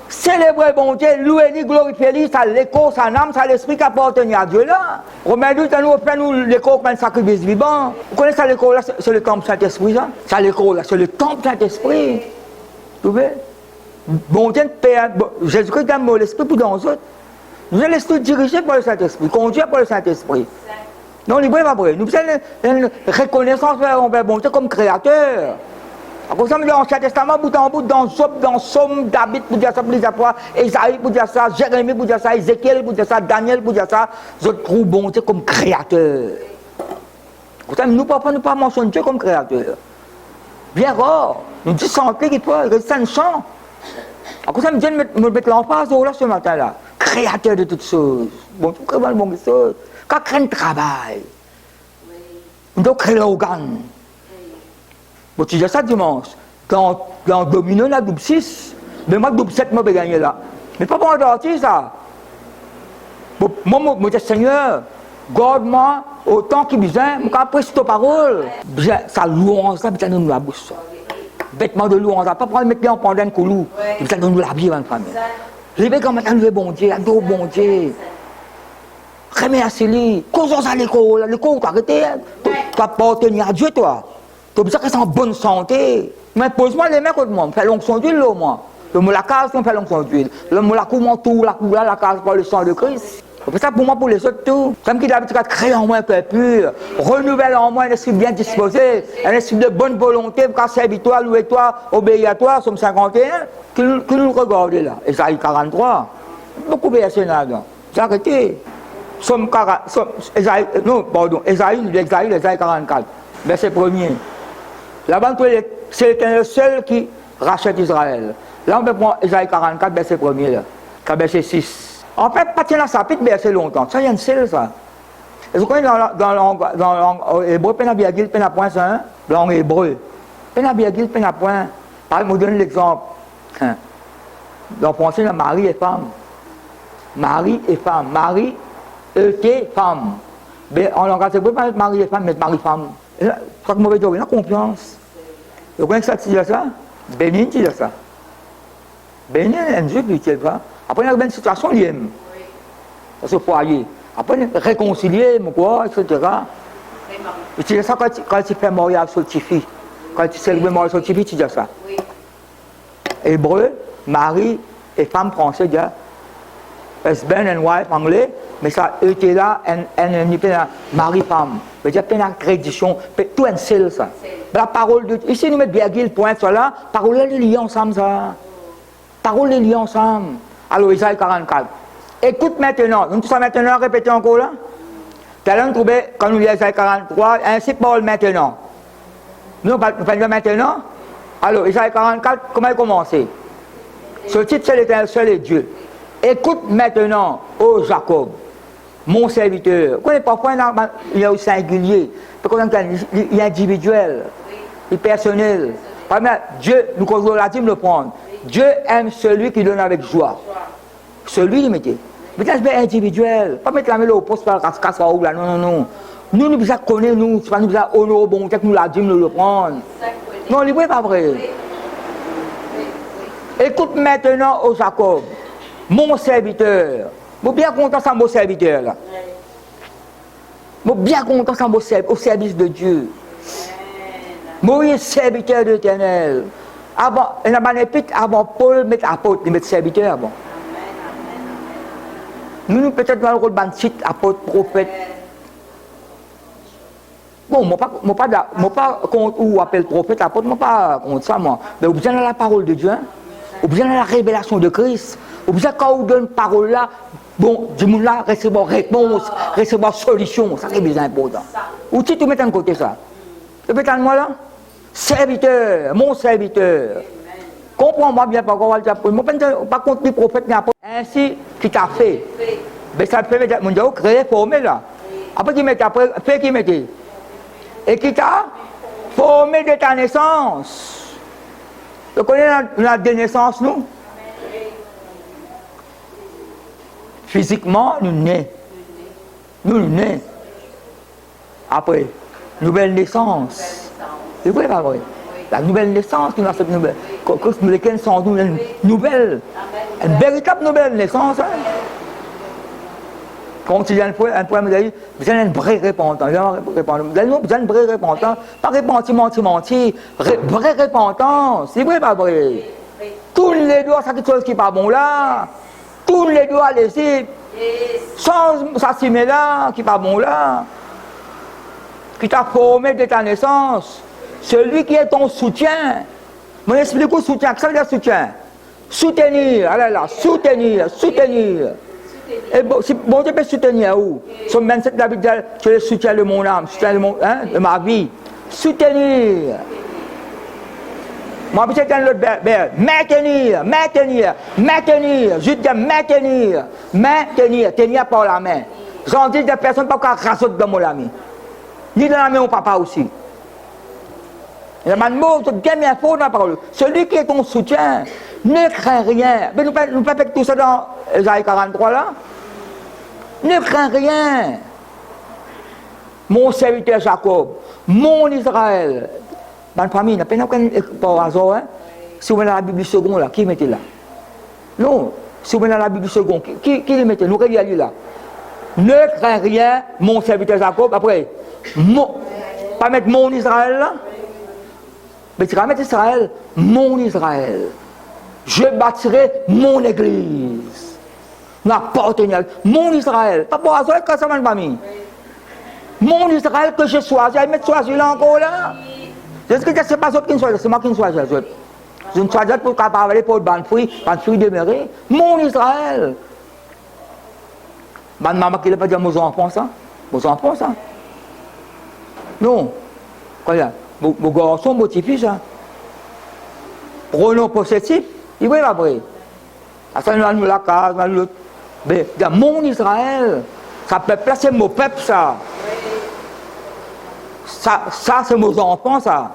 célébrer bon Dieu, louer lui, glorifier lui, ça l'écho, ça l'âme, ça l'esprit qui appartient à Dieu là. Romains 12, nous fait nous l'écho comme un sacrifice vivant. Vous connaissez ça l'écho là, c'est le temple Saint-Esprit là. Ça l'écho là, c'est le temple Saint-Esprit. Vous voyez? Bon Dieu, Père, Jésus-Christ donne l'esprit pour dans nous autres. Nous allons l'esprit dirigé par le Saint-Esprit, conduit par le Saint-Esprit. Non, il n'est pas vrai. Nous avons une reconnaissance envers bon Dieu comme créateur. Comme ça, dans l'Ancien Testament, bout en bout, dans Job, dans Somme, David pour dire ça, pour dire ça, Esaïe pour dire ça, Jérémie pour dire ça, Ézéchiel pour dire ça, Daniel pour dire ça, nous trouvons bon Dieu comme créateur. Comme ça, nous ne pas mentionner Dieu comme créateur. Bien rare. Nous disons qu'il peut, c'est un chant. Comme ça, Dieu me met l'emphase là ce matin-là. Créateur de toutes choses. Bon, tout créer le bon choses. Quand crée le travail, nous devons créer l'organe. Bon, tu dis ça dimanche. Quand Domino, la double 6, mais moi, double 7, moi, je vais gagner là. Mais pas pour endortir ça. Bon, moi, je dis, Seigneur, garde-moi autant qu'il besoin, je vais apprécier ta parole. Ça louange, ça, ça donne nous la bouche. Vêtements de louange, pas pour mettre en pendant de coulou. Ça donne nous la vie, ma famille. Je vais quand même louer bon Dieu, adore bon Dieu. Remercie lui. Causons à l'école, tu as arrêté. Tu appartenir à Dieu, toi. Tu as besoin que c'est en bonne santé. Mais pose-moi les mains contre moi. Fais l'onction d'huile, là, moi. Le mot la case, on fait l'onction d'huile. Le mot la coupe, tout, la coupe là, la case par le sang de Christ. C'est ça pour moi, pour les autres, tout. Comme qu'il a l'habitude de créer en moi un cœur pur, renouvelle en moi un esprit bien disposé, un esprit de bonne volonté pour servir toi, louer toi, obéir à toi, Somme 51, que nous regardons là. Esaïe 43. Beaucoup de versets là. J'ai arrêté. Somme 40, Esaïe 44, verset 1er. Là-bas, c'est le seul qui rachète Israël. Là, on peut prendre Esaïe 44, verset 1er, là, verset 6. En fait, pas tenir ça peut verset longtemps. Ça, il y a une seule, ça. Et vous connaissez dans l'hébreu, penabirgil, penapoint, ça, dans l'hébreu. Penabirgil, penapoint. Pareil, je vous donne l'exemple. Dans le français, mari et femme. Mari et femme. Mari, et femme. Mais en langage hébreu, pas mari et femme, mais mari-femme. C'est ça que mauvais dire, il y a confiance. Vous connaissez ça, tu dis ça? Bénin, tu dis ça. Bénin, un Dieu, puis tu dis ça. Après, il y a une situation liée. Dans ce foyer. Après, réconcilier, quoi, etc. Et tu dis ça quand tu fais mariage sur le tifi. Quand tu célèbres mariage sur le tifi, tu dis ça. Oui. Hébreu, mari et femme français, dis husband and wife anglais, mais ça, eux qui est là, mari-femme. Mais il y a plein d'accréditation, tout un seul ça. La parole de ici, nous mettons virgule, point, ça là, parole est liée ensemble, ça. Parole est liée ensemble. Alors, Isaïe 44. Écoute maintenant, nous sommes maintenant, répétez encore là. T'as trouvé, quand nous lisons Isaïe 43, ainsi parle maintenant. Nous parlons maintenant. Alors, Isaïe 44, comment il commence? Ce titre, c'est l'Éternel seul et Dieu. Écoute maintenant, ô Jacob, mon serviteur. Vous connaissez parfois, il y a au singulier, il y a individuel, il est personnel. Dieu, nous la dit le prendre. Dieu aime celui qui donne avec joie. Celui qui mettez. Mais là, je vais individuel. Pas mettre la main au poste par casse-casse ou là, non. Nous, nous besoin connaître, nous, c'est pas nous besoin honorer, bon, que nous l'a dit, nous le prendre. Non, il n'est pas vrai. Écoute maintenant au Jacob, mon serviteur. Je suis bien content de mon serviteur là. Je suis bien content de au service de Dieu. Je suis serviteur de l'Éternel. Avant, avant Paul met apôtre, il met serviteur avant. Nous peut-être dans le rôle de titre, apôtre, prophète. Bon, moi pas contre ou appelle prophète, apôtre, moi pas contre ça, moi. Mais vous besoin de la parole de Dieu, hein? Vous besoin de la révélation de Christ. Vous besoin quand vous donne parole là, bon, du monde là, recevoir réponse, recevoir solution, ça c'est bien important. Ou si tu mets de côté ça. Tu mets moi là? Serviteur, mon serviteur. Comprends-moi bien par quoi je ne pas contre les prophètes ni apôtres. Ainsi qui t'a fait. Mais ça fait mon Dieu créé, formé là. Après qui met après, fait qui mettait. Et qui t'a formé de ta naissance. Tu connais la naissance, nous? Physiquement, nous nés. Nous nés. Après, nouvelle naissance. C'est vrai, pas vrai? La nouvelle naissance, nous avons cette nouvelle. Lesquelles sont une nouvelle, une véritable nouvelle naissance. Hein? Comme si il y a un problème, vous avez une vraie repentance. Vous avez une vraie repentance. Pas repentir, mentir. Vraie repentance. C'est vrai, pas vrai? Tous les doigts, c'est quelque chose qui n'est pas bon là. Tous les doigts, laisser. Sans s'assimer là, qui n'est pas bon là. Qui t'a formé de ta naissance. Celui qui est ton soutien. Je explique le soutien. Qu'est-ce que ça veut dire soutien? Soutenir. Ah là là, soutenir. Et bon, si bon Dieu peut soutenir où? Somme 27, David dit, je le soutiens de mon âme, soutiens de ma vie. Soutenir. Moi, je suis l'autre maintenir. Je dis maintenir, tenir par la main. J'en dis des personnes pas qu'à rasser dans mon ami. Ni dans la main, mon papa aussi. Il y a un mot, c'est bien fort dans la parole. Celui qui est ton soutien, ne crains rien. Mais nous ne pas faire tout ça dans Isaïe 43 là. Ne crains rien. Mon serviteur Jacob, mon Israël. Dans la famille, il n'y a pas par hasard. Hein? Si vous mettez la Bible seconde là, qui mettez là? Non. Si vous mettez la Bible seconde, qui le mettez? Nous regardons là. Ne crains rien, mon serviteur Jacob. Après, pas mettre mon Israël là. Mais tu vas mettre Israël, mon Israël. Je bâtirai mon église. Ma partenaire, mon Israël. Pas pour hasard, quand ça m'a famille. Mon Israël que je choisis. Il met choisi là encore là. C'est ce que c'est pas autre qui choisit, c'est moi qui choisis. Je ne choisis pas pour parler pour le ban fruit demeurer. Mon Israël. Ma maman qui n'a pas dit à mes enfants ça. Vos enfants ça. Non. Quoi là? Mon garçon, mon petit-fils, ça. Pronom possessif, il va pas vrai. Ça nous a la case, l'autre. Mais mon Israël, ça peut placer mon peuple, ça. Ça c'est mes enfants, ça.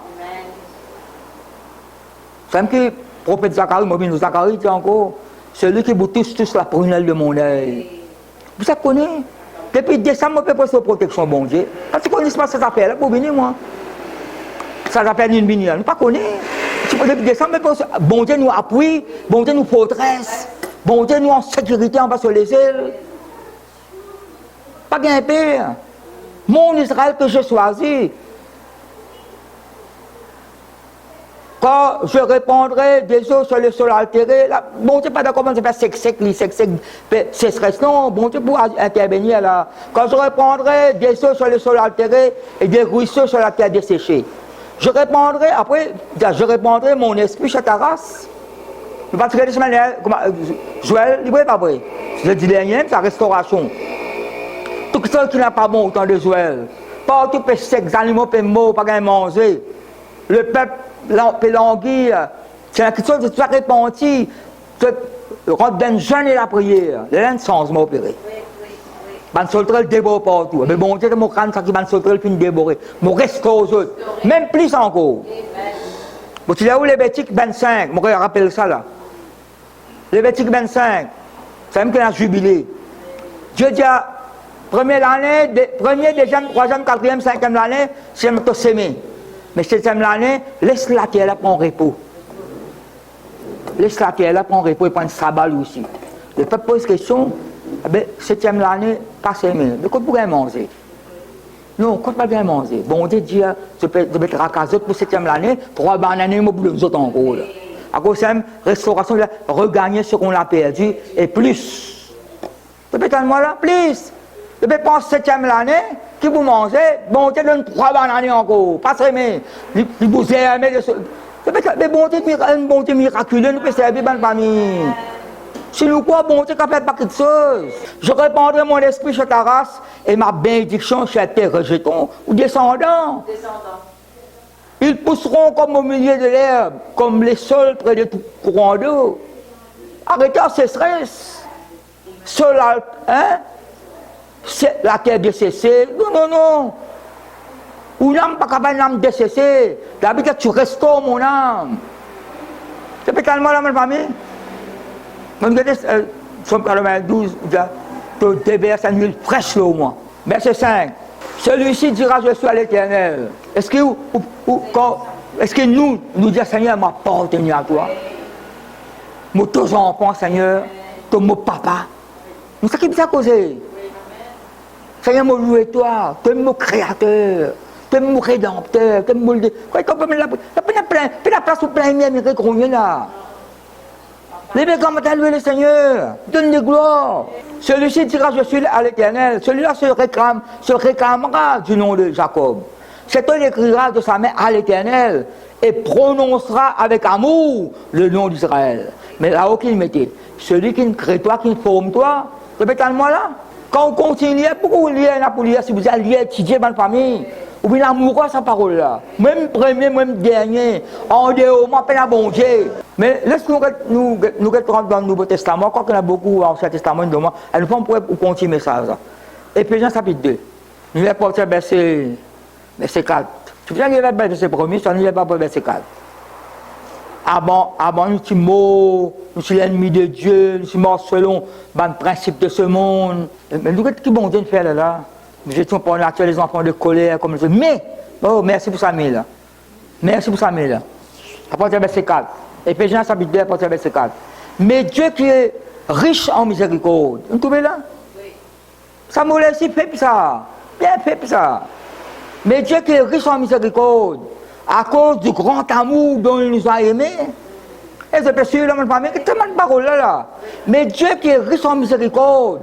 C'est même que le prophète Zacharie, moi, Zacharie dit encore, celui qui vous touche la prunelle de mon œil. Vous savez connaître? Depuis décembre, je peux passer aux protections, bon Dieu. Parce que connaissez pas cette affaire-là pour venir, moi. Ça s'appelle une bini, nous ne connaissons pas. Depuis décembre, bon Dieu nous appuie, bon Dieu nous forteresse, bon Dieu nous en sécurité, on va se laisser. Pas bien pire. Mon Israël que je choisis. Quand je répandrai des eaux sur le sol altéré, là, bon Dieu pas d'accord, on va faire sec, sécheresse, non, bon Dieu pour intervenir là. Quand je répandrai des eaux sur le sol altéré et des ruisseaux sur la terre desséchée. Je répandrai, après, je répandrai mon esprit chez ta race. Parce que les semaines, Joël, il n'est pas vrai. Je dis dernier, c'est la restauration. Tout ce qui n'a pas bon autant de Joël. Partout, les secs, animaux, les mots, pas de manger. Le peuple, peut languir. C'est quelque chose de tout répandu. Quand d'un jeune et la prière, les gens sans m'opérer. Ban soltrel déborde partout. Mais bon Dieu, mon crâne, ça qui ban soltrel finit déborder. Mon reste aux autres. Même plus encore. Bon, tu là où Lévitique 25, je me rappelle ça là. Lévitique 25, c'est même qu'il a jubilé. Dieu dit Première année, première, deuxième, troisième, quatrième, cinquième année, c'est me s'aimer. Mais septième année, laisse la terre là prendre repos. Laisse la terre là prendre repos et prendre sabbat aussi. Le peuple pose question, eh bien, septième année, pas s'aimer. Mais qu'on pourrait manger? Non, qu'on ne peut pas bien manger. Bon, on dit, je peux te racaser pour septième année, 3 bananes, moi, pour les autres en gros. À cause de la restauration, regagner ce qu'on a perdu et plus. Peut-être là, plus. Depuis la 7e année, qui vous mangez, bon, tu donne 3 bananes encore, pas très bien. Il vous aime, mais bon, une bonté miraculeuse, nous pouvons servir dans la famille. Si nous croyons, bon, tu ne fait pas quelque chose. Je répandrai mon esprit sur ta race et ma bénédiction sur tes rejetons ou descendants. Ils pousseront comme au milieu de l'herbe, comme les sols près de tout courant d'eau. Arrêtez en sécheresse. Seul, hein? La terre décessée. Non. Une âme pas capable d'une âme décessée. D'habitude, tu restaures mon âme. C'est peut-être tellement la même famille. Regardez, Somme 92, tu déverses une huile fraîche au moins. Verset 5. Celui-ci dira, je suis à l'Éternel. Est-ce que nous disons, Seigneur, m'appartenir à toi? Moi, tous enfants, Seigneur, ton mon papa. Nous, c'est qui ça causer? Seigneur, moi, louer toi, tu es mon créateur, tu es mon rédempteur, tu es mon. Quoi, tu peux la place pour plein de qu'on vient là. Les mecs, comment t'as loué le Seigneur? Donne des gloires. Celui-ci dira, je suis à l'Éternel. Celui-là se réclamera du nom de Jacob. Cet homme écrira de sa main à l'Éternel et prononcera avec amour le nom d'Israël. Mais là-haut qu'il mettait, celui qui crée toi, qui forme toi, répète-moi là. Quand on continue, pourquoi vous liez pour lire, si vous allez étudier dans la famille, ou bien l'amour sa parole là. Même premier, même dernier, en dehors, moi, peine à bon Dieu. Mais laisse-nous rentrer dans le Nouveau Testament, quoi qu'il y en a beaucoup dans l'Ancien Testament, elle nous prend pour continuer ça. Éphésiens chapitre 2. Nous allons porter verset 4. Tu viens lire le verset 1er, tu ne pas pour verset 4. Avant nous sommes morts, nous sommes l'ennemi de Dieu, nous sommes morts selon le principe de ce monde. Mais nous, qu'est-ce que bon Dieu fait là? Nous étions pour naturel les enfants de colère, comme je dis. Mais, oh, merci pour Samuel. Merci pour Samuel. À partir du verset 4. Éphésiens chapitre 2, à partir du verset 4. Mais Dieu qui est riche en miséricorde. Vous trouvez là? Oui. Samuel aussi fait ça. Bien fait ça. Mais Dieu qui est riche en miséricorde, à cause du grand amour dont il nous a aimés. Et je peux suivre la même famille, que tellement de paroles là. Mais Dieu qui est riche en miséricorde,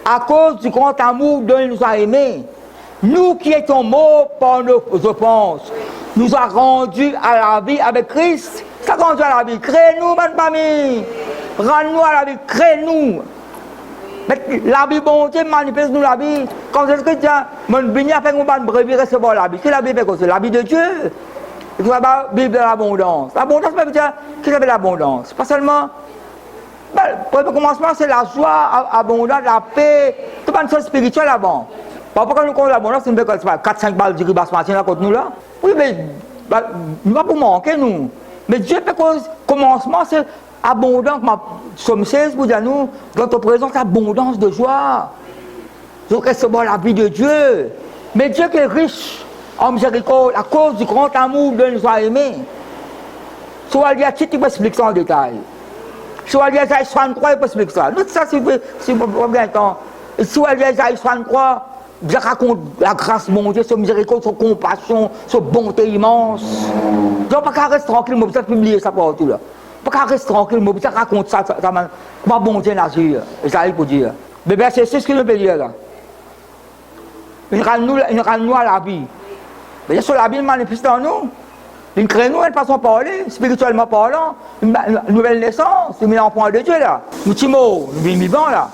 à cause du grand amour dont il nous a aimés, nous qui étions morts par nos offenses, nous a rendus à la vie avec Christ. Ça conduit à la vie. Crée-nous, bonne famille. Rends-nous à la vie. Crée-nous. La vie, bon Dieu, manifeste-nous la vie. Quand je dis, mon béni a fait qu'on va recevoir la vie. C'est la vie, c'est la vie de Dieu. Il faut vivre de l'abondance. L'abondance, qu'est-ce que c'est l'abondance? Pas seulement. Le commencement, c'est la joie abondante, la paix, tout une chose spirituelle avant. Parfois, quand nous comptons l'abondance, c'est 4-5 balles de riz basse matin là contre nous là. Oui, mais nous va pour manquer, nous. Mais Dieu fait que le commencement, c'est abondant. Somme 16 pour dire nous, dans ton présence, abondance de joie. Nous recevons la vie de Dieu. Mais Dieu qui est riche en miséricorde, à cause du grand amour de nous a aimés. Soit il y a titre, il peut expliquer ça en détail. Soit il y a Isaïe 63, il peut expliquer ça. Nous, ça, si vous avez un temps. Soit il y a Isaïe 63, je raconte la grâce de mon Dieu, sa miséricorde, sa compassion, sa bonté immense. Donc, pas qu'à rester tranquille, je vais publier ça partout là. Pas qu'à rester tranquille, je vais raconter ça, comment bon Dieu n'agit. Isaïe pour dire. Mais bien, c'est ce qu'il veut dire là. Il rend nous à la vie. Mais bien sûr, la vie manifeste en nous. Il crée nous une façon de parler, spirituellement parlant, une nouvelle naissance, une enfant de Dieu là. Nous sommes morts, nous vivons là.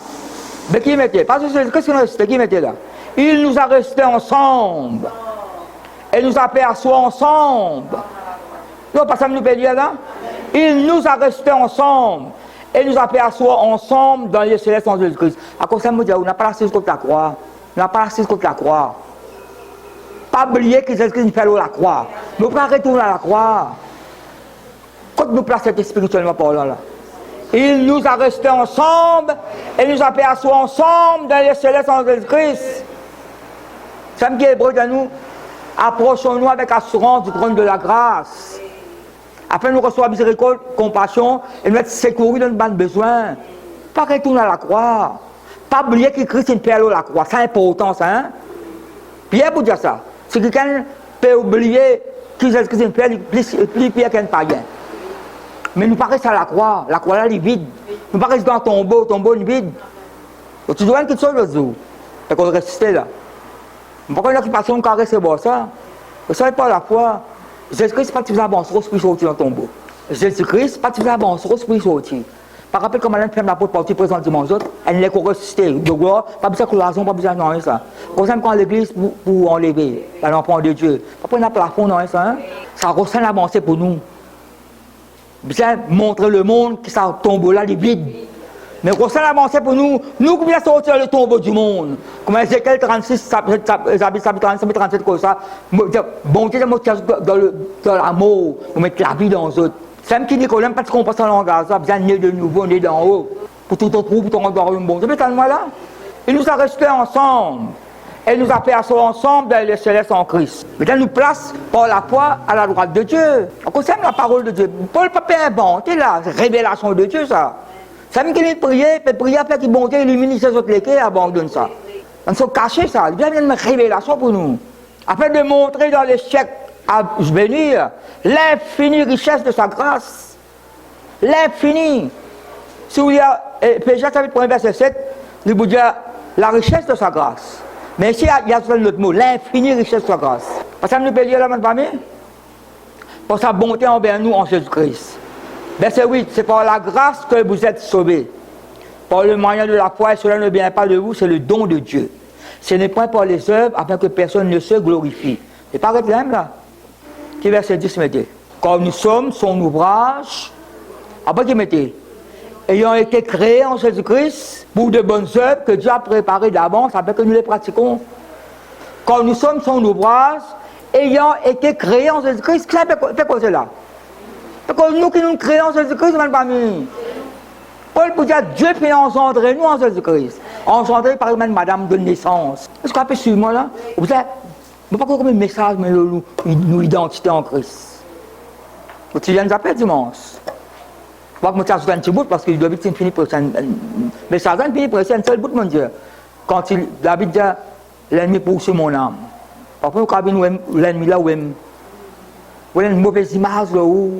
Mais qui mettait? Parce que qu'est-ce qu'on a resté? Qui mettait là? Il nous a restés ensemble. Et nous a perçus ensemble. Non, pas ça nous peut dire là? Il nous a restés ensemble. Et nous a perçus ensemble dans les célestes en Jésus-Christ. À cause de ça, nous dit, on n'a pas laissé contre la croix. On n'a pas laissé contre la croix. Pas oublier que Jésus-Christ nous fait la croix. Nous ne pouvons pas retourner à la croix. Quand nous plaçons spirituellement par là. Il nous a restés ensemble et nous a fait asseoir ensemble dans les célestes en Jésus-Christ. Ça me dit, hébreu de nous, approchons-nous avec assurance du trône de la grâce, afin de nous recevoir miséricorde, compassion et nous être secourus dans nos besoins. Pas retourner à la croix. Pas oublier que Christ est une perle à la croix. C'est important, ça, hein? Pierre pour dire ça. Si quelqu'un peut oublier que Jésus-Christ est une perle, plus Pierre qu'un païen. Mais nous paraissons à la croix là, elle est vide. Nous paraissons dans le tombeau est vide. Donc, tu dois quelque chose l'autre jour. Et qu'on reste là. Pourquoi une occupation caresse ça? Ça n'est pas la foi. Jésus-Christ, pas de faisable en sauce pour sortir dans le tombeau. Jésus-Christ, pas de faisable en sauce pour sortir. Par rapport à comment elle fait la porte partie présente dimanche, elle n'est qu'au ressuscité de gloire, pas besoin de cloison, pas besoin de non, ça. Quand on prend l'église pour enlever l'enfant de Dieu, pas prendre un plafond, non, ça. Ça ressemble à avancer pour nous. Bien montrer le monde que ça tombe là, il est vide. Mais ressemble à avancer pour nous, nous qui voulons sortir le tombeau du monde. Comme Ézéchiel 36, chapitre 37, comme ça, bon Dieu, dans l'amour, pour mettre la vie dans les autres. C'est même qui dit qu'on n'aime pas ce qu'on passe en langage, besoin de naître de nouveau, naître d'en haut, pour tout autre pour ton royaume bon. C'est tellement là. Il nous a restés ensemble. Elle nous a fait asseoir ensemble dans les célestes en Christ. Maintenant, nous place par la foi à la droite de Dieu. On concerne la parole de Dieu. Paul ne peut pas inventer la révélation de Dieu, ça. Ça veut dire qu'il peut prier afin qu'il bon Dieu illumine ses autres légués et abandonne ça. On se cache ça. Il y a une révélation pour nous. Afin de montrer dans l'échec à venir l'infinie richesse de sa grâce. L'infini. Si vous voulez, Pécha chapitre 1, verset 7, nous vous dire la richesse de sa grâce. Mais ici, il y a un autre mot, l'infinie richesse de sa grâce. Parce que nous pouvons lire là, ma famille, pour sa bonté envers nous en Jésus-Christ. Verset 8, c'est par la grâce que vous êtes sauvés. Par le moyen de la foi, et cela ne vient pas de vous, c'est le don de Dieu. Ce n'est point par les œuvres, afin que personne ne se glorifie. C'est pas arrêté là. Qui verset 10 mettez. Comme nous sommes son ouvrage, après qui mettez, ayant été créés en Jésus-Christ pour de bonnes œuvres que Dieu a préparées d'avance afin que nous les pratiquons. Quand nous sommes son ouvrage, ayant été créés en Jésus-Christ, ça fait quoi cela? Parce que nous qui nous créons en Jésus-Christ, nous n'avons pas mis. Paul peut dire Dieu fait engendrer nous en Jésus-Christ. Engendrer par une madame de naissance. Est-ce qu'on a fait sur moi là? Vous savez, pas comme un message, mais nous identité en Christ. Tu viens nous appeler dimanche. Je vais te un petit bout parce qu'il doit être fini pour ça. Mais ça a fini pour ça, un seul bout, mon Dieu. Quand David dit l'ennemi poursuit mon âme. Parfois, l'ennemi là où il y a une mauvaise image là où.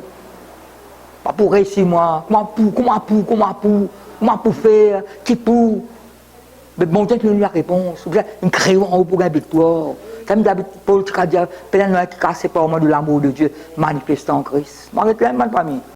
Pas pour réussir moi. Comment pour faire? Qui pour? Mais bon Dieu qui nous la réponse. Une création en haut pour une victoire. Ça me dit Paul qui a dit, peut-être qui casse par moi de l'amour de Dieu manifesté en Christ. M'arrête là, ma famille.